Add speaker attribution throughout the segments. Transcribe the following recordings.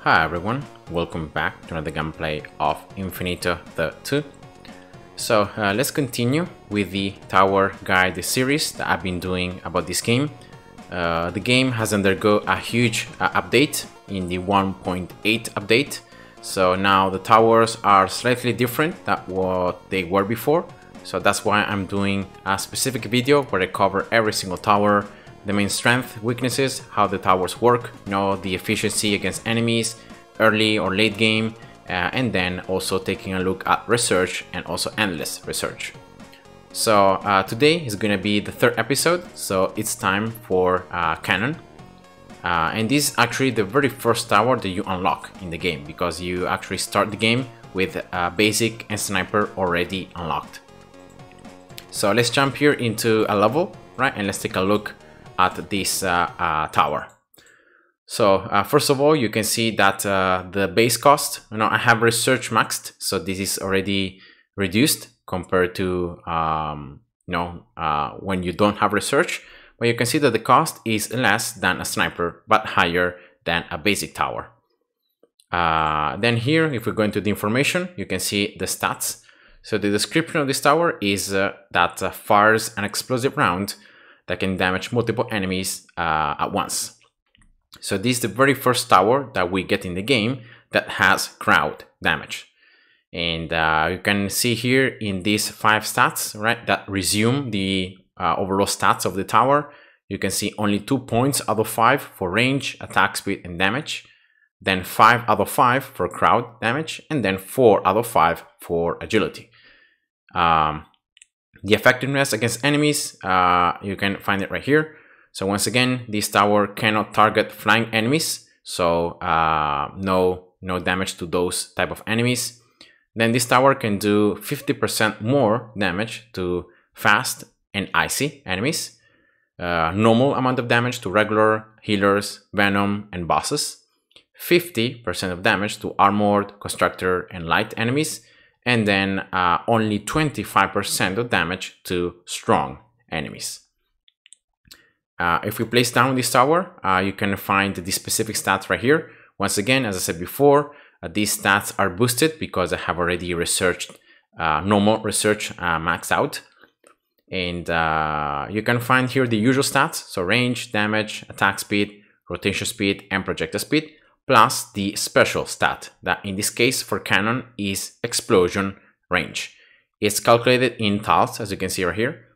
Speaker 1: Hi everyone, welcome back to another gameplay of Infinitode 2. So let's continue with the Tower Guide series that I've been doing about this game. The game has undergone a huge update in the 1.8 update. So now the towers are slightly different than what they were before. So that's why I'm doing a specific video where I cover every single tower, the main strength, weaknesses, how the towers work, the efficiency against enemies, early or late game, and then also taking a look at research and also endless research. So today is going to be the third episode, so it's time for Cannon. And this is actually the very first tower that you unlock in the game, because you actually start the game with basic and sniper already unlocked. So let's jump here into a level, right, and let's take a look at this tower. So first of all, you can see that the base cost, I have research maxed, so this is already reduced compared to when you don't have research. But you can see that the cost is less than a sniper, but higher than a basic tower. Then here, if we go into the information, you can see the stats. So the description of this tower is that fires an explosive round that can damage multiple enemies at once. So this is the very first tower that we get in the game that has crowd damage. And you can see here in these 5 stats, right, that resume the overall stats of the tower. You can see only 2 points out of 5 for range, attack speed, and damage. Then 5 out of 5 for crowd damage, and then 4 out of 5 for agility. The effectiveness against enemies, you can find it right here. So once again, this tower cannot target flying enemies, so no damage to those type of enemies. Then this tower can do 50% more damage to fast and icy enemies, normal amount of damage to regular, healers, venom, and bosses, 50% of damage to armored, constructor, and light enemies, and then only 25% of damage to strong enemies. If we place down this tower, you can find the specific stats right here. Once again, as I said before, these stats are boosted because I have already researched normal research maxed out. And you can find here the usual stats, so range, damage, attack speed, rotation speed, and projectile speed, plus the special stat that in this case for Cannon is explosion range. It's calculated in tiles, as you can see right here,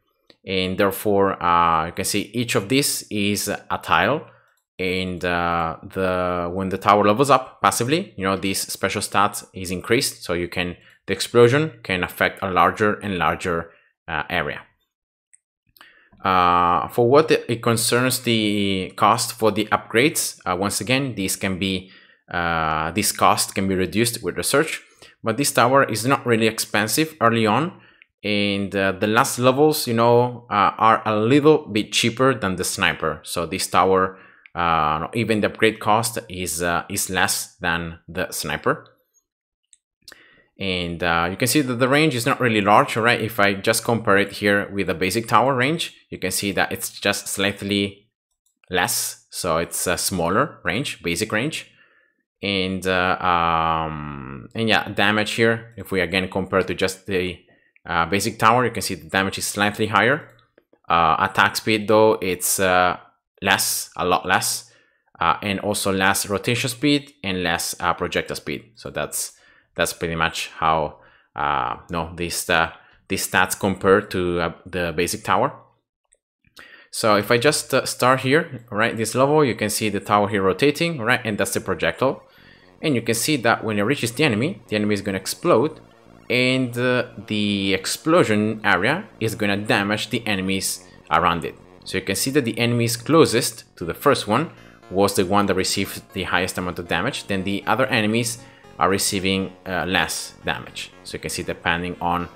Speaker 1: and therefore you can see each of these is a tile, and when the tower levels up passively, this special stat is increased, so the explosion can affect a larger and larger area. For what it concerns the cost for the upgrades, once again, this cost can be reduced with research, but this tower is not really expensive early on, and the last levels, are a little bit cheaper than the sniper. So this tower, even the upgrade cost is less than the sniper. And you can see that the range is not really large, right? If I just compare it here with the basic tower range, you can see that it's just slightly less. So it's a smaller range, basic range. And yeah, damage here, if we again compare to just the basic tower, you can see the damage is slightly higher. Attack speed, though, it's less, a lot less. And also less rotation speed and less projectile speed. So that's pretty much how these stats compare to the basic tower. So if I just start here, right, this level, you can see the tower here rotating, right, and that's the projectile. And you can see that when it reaches the enemy is going to explode, and the explosion area is going to damage the enemies around it. So you can see that the enemies closest to the first one was the one that received the highest amount of damage. Then the other enemies are receiving less damage. So you can see depending on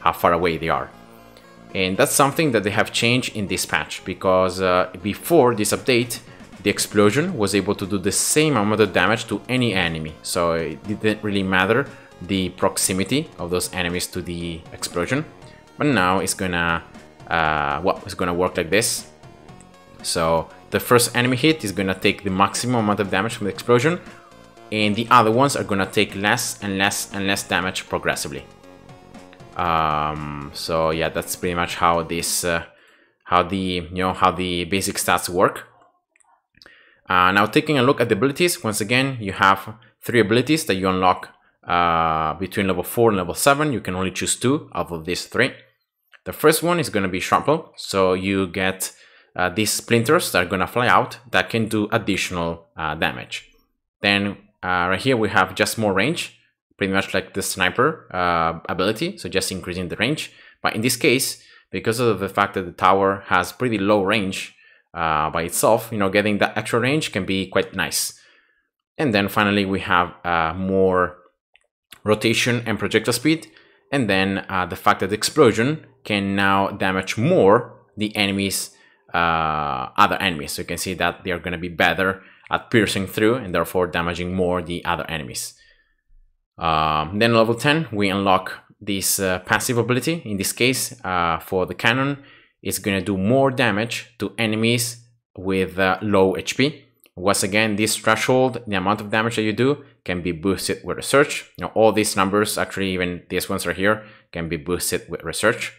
Speaker 1: how far away they are. And that's something that they have changed in this patch, because before this update, the explosion was able to do the same amount of damage to any enemy. So it didn't really matter the proximity of those enemies to the explosion. But now it's gonna work like this. So the first enemy hit is gonna take the maximum amount of damage from the explosion, and the other ones are gonna take less and less and less damage progressively. So yeah, that's pretty much how this how the basic stats work. Now taking a look at the abilities, once again you have 3 abilities that you unlock between level 4 and level 7. You can only choose 2 out of these 3. The first one is going to be Shrapnel, so you get these splinters that are going to fly out that can do additional damage. Then right here we have just more range, pretty much like the sniper ability, so just increasing the range. But in this case, because of the fact that the tower has pretty low range by itself, getting that extra range can be quite nice. And then finally we have more rotation and projectile speed, and then the fact that the explosion can now damage more the enemies, other enemies. So you can see that they are going to be better at piercing through and therefore damaging more the other enemies. Then level 10 we unlock this passive ability. In this case, for the cannon, it's going to do more damage to enemies with low HP. Once again, this threshold, the amount of damage that you do, can be boosted with research. All these numbers, actually even these ones right here, can be boosted with research.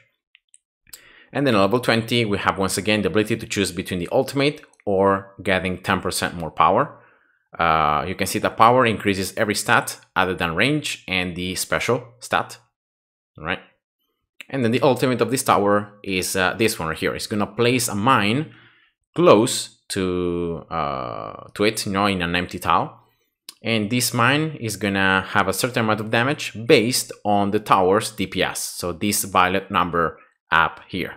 Speaker 1: And then at level 20, we have once again the ability to choose between the ultimate or getting 10% more power. You can see that power increases every stat other than range and the special stat. All right. And then the ultimate of this tower is this one right here. It's gonna place a mine close to it, in an empty tile. And this mine is gonna have a certain amount of damage based on the tower's DPS. So this violet number up here.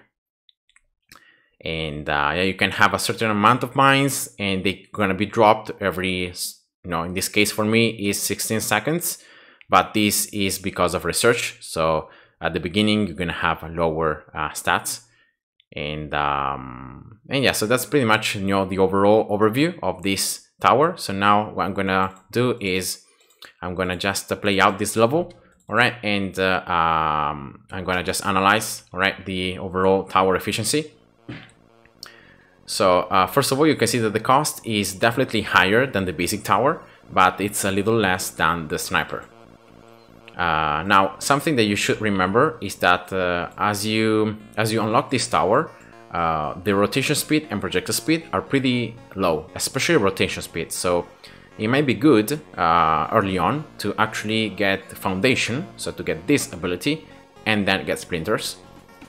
Speaker 1: And yeah, you can have a certain amount of mines, and they're gonna be dropped every, in this case for me is 16 seconds, but this is because of research. So at the beginning, you're gonna have lower stats. And yeah, so that's pretty much the overall overview of this tower. So now what I'm gonna do is I'm gonna just play out this level, all right, and I'm gonna just analyze, all right, the overall tower efficiency. So first of all, you can see that the cost is definitely higher than the basic tower, but it's a little less than the sniper. Now, something that you should remember is that as you unlock this tower, the rotation speed and projectile speed are pretty low, especially rotation speed. So it might be good early on to actually get foundation, so to get this ability, and then get splinters.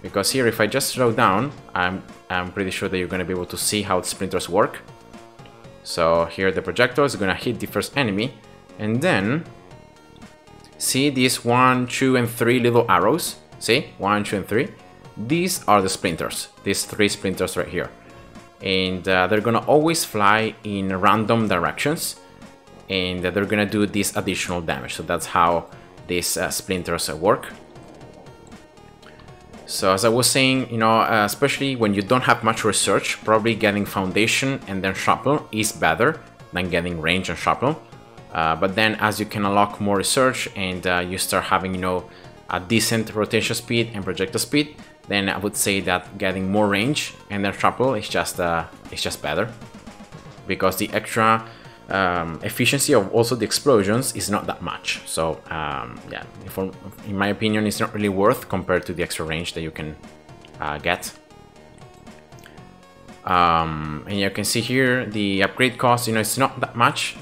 Speaker 1: Because here, if I just slow down, I'm pretty sure that you're going to be able to see how the splinters work. So here the projectile is going to hit the first enemy, and then see these 1, 2, and 3 little arrows. See, 1, 2, and 3. These are the splinters. These 3 splinters right here, and they're gonna always fly in random directions, and they're gonna do this additional damage. So that's how these splinters work. So as I was saying, especially when you don't have much research, probably getting foundation and then shrapnel is better than getting range and shrapnel. But then as you can unlock more research and you start having, a decent rotation speed and projectile speed, then I would say that getting more range and then shrapnel is just better, because the extra efficiency of also the explosions is not that much. So yeah, in my opinion, it's not really worth compared to the extra range that you can get. And you can see here the upgrade cost, it's not that much.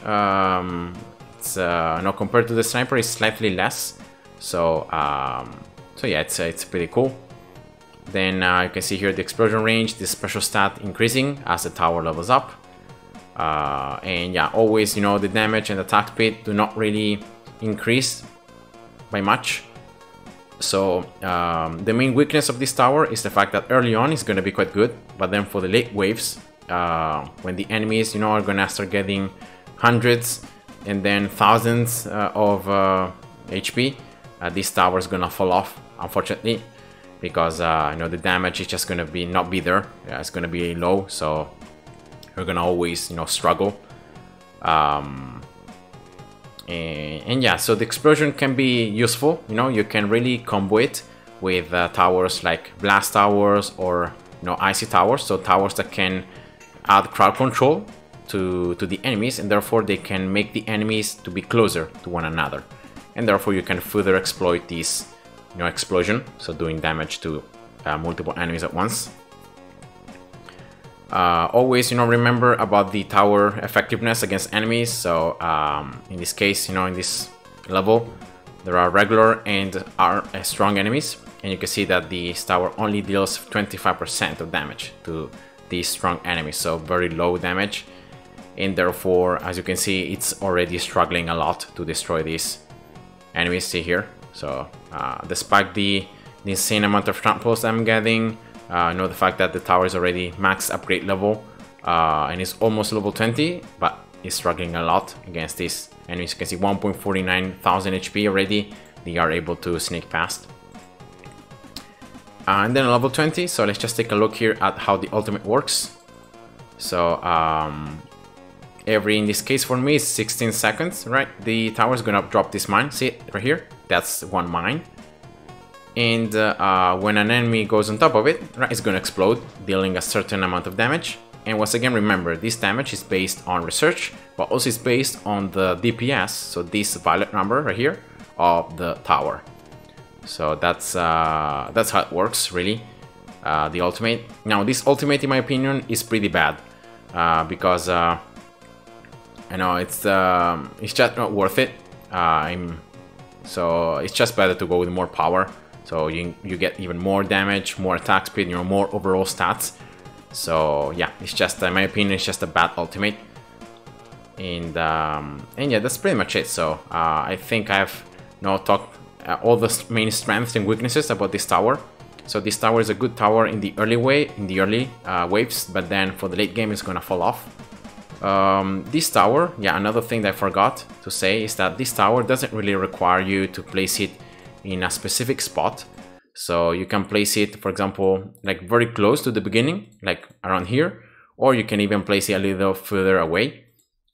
Speaker 1: It's compared to the sniper, it's slightly less. So yeah, it's pretty cool. Then you can see here the explosion range, the special stat increasing as the tower levels up. And yeah, always, the damage and attack speed do not really increase by much. So the main weakness of this tower is the fact that early on it's going to be quite good, but then for the late waves, when the enemies, are going to start getting hundreds and then thousands of HP, this tower is going to fall off, unfortunately, because the damage is just going to not be there. Yeah, it's going to be low, so you're going to always struggle. And yeah, so the explosion can be useful. You can really combo it with towers like blast towers or icy towers, so towers that can add crowd control to the enemies, and therefore they can make the enemies to be closer to one another, and therefore you can further exploit this, you know, explosion, so doing damage to multiple enemies at once. Always, you know, remember about the tower effectiveness against enemies. So in this case, you know, in this level, there are regular and are strong enemies, and you can see that the tower only deals 25% of damage to these strong enemies, so very low damage, and therefore, as you can see, it's already struggling a lot to destroy these enemies. See here. So despite the insane amount of tramples I'm getting, you know, the fact that the tower is already max upgrade level and is almost level 20, but is struggling a lot against this. And as you can see, 1.49 thousand HP already, they are able to sneak past. And then level 20, so let's just take a look here at how the ultimate works. So in this case for me is 16 seconds, right? The tower is gonna drop this mine, see it right here? That's one mine. And when an enemy goes on top of it, right, it's gonna explode, dealing a certain amount of damage. And once again, remember, this damage is based on research, but also is based on the DPS, so this violet number right here, of the tower. So that's how it works, really, the ultimate. Now, this ultimate, in my opinion, is pretty bad, because I know it's just not worth it. So it's just better to go with more power. So you get even more damage, more attack speed, you know, more overall stats. So yeah, it's just, in my opinion, it's just a bad ultimate. And yeah, that's pretty much it. So I think I've talked all the main strengths and weaknesses about this tower. So this tower is a good tower in the early waves, but then for the late game it's gonna fall off. This tower, yeah, another thing that I forgot to say is that this tower doesn't really require you to place it in a specific spot. So you can place it, for example, like very close to the beginning, like around here, or you can even place it a little further away.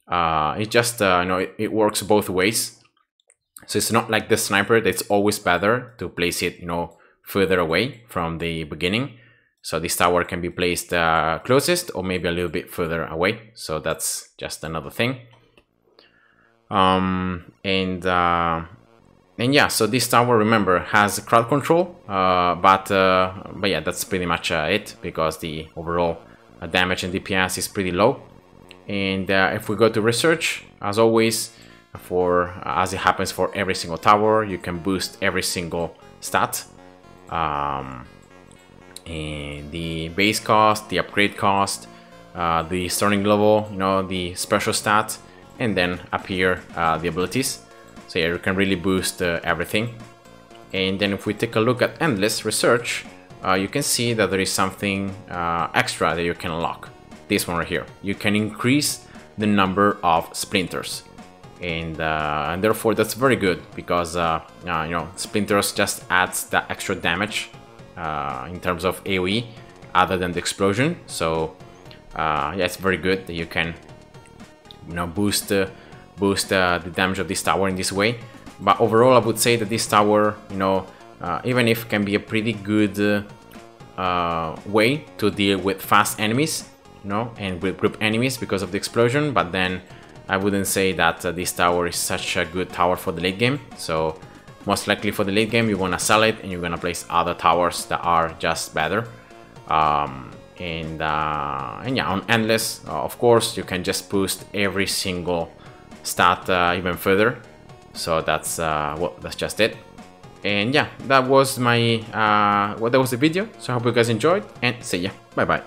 Speaker 1: It just, it works both ways. So it's not like the sniper that's always better to place it, further away from the beginning. So this tower can be placed closest or maybe a little bit further away. So that's just another thing. And yeah, so this tower, remember, has crowd control, but yeah, that's pretty much it, because the overall damage and DPS is pretty low. And if we go to research, as always, as it happens for every single tower, you can boost every single stat. And the base cost, the upgrade cost, the starting level, the special stat, and then up here the abilities. So yeah, you can really boost everything. And then if we take a look at endless research, you can see that there is something extra that you can unlock. This one right here. You can increase the number of splinters, and therefore that's very good, because splinters just adds that extra damage in terms of AoE other than the explosion. So yeah, it's very good that you can boost the damage of this tower in this way. But overall, I would say that this tower, even if it can be a pretty good way to deal with fast enemies, and with group enemies because of the explosion, but then I wouldn't say that this tower is such a good tower for the late game. So most likely for the late game, you want to sell it and you're gonna place other towers that are just better. And yeah, on endless, of course, you can just boost every single stat even further. So that's that's just it. And yeah, that was my that was the video. So I hope you guys enjoyed, and see ya. Bye bye.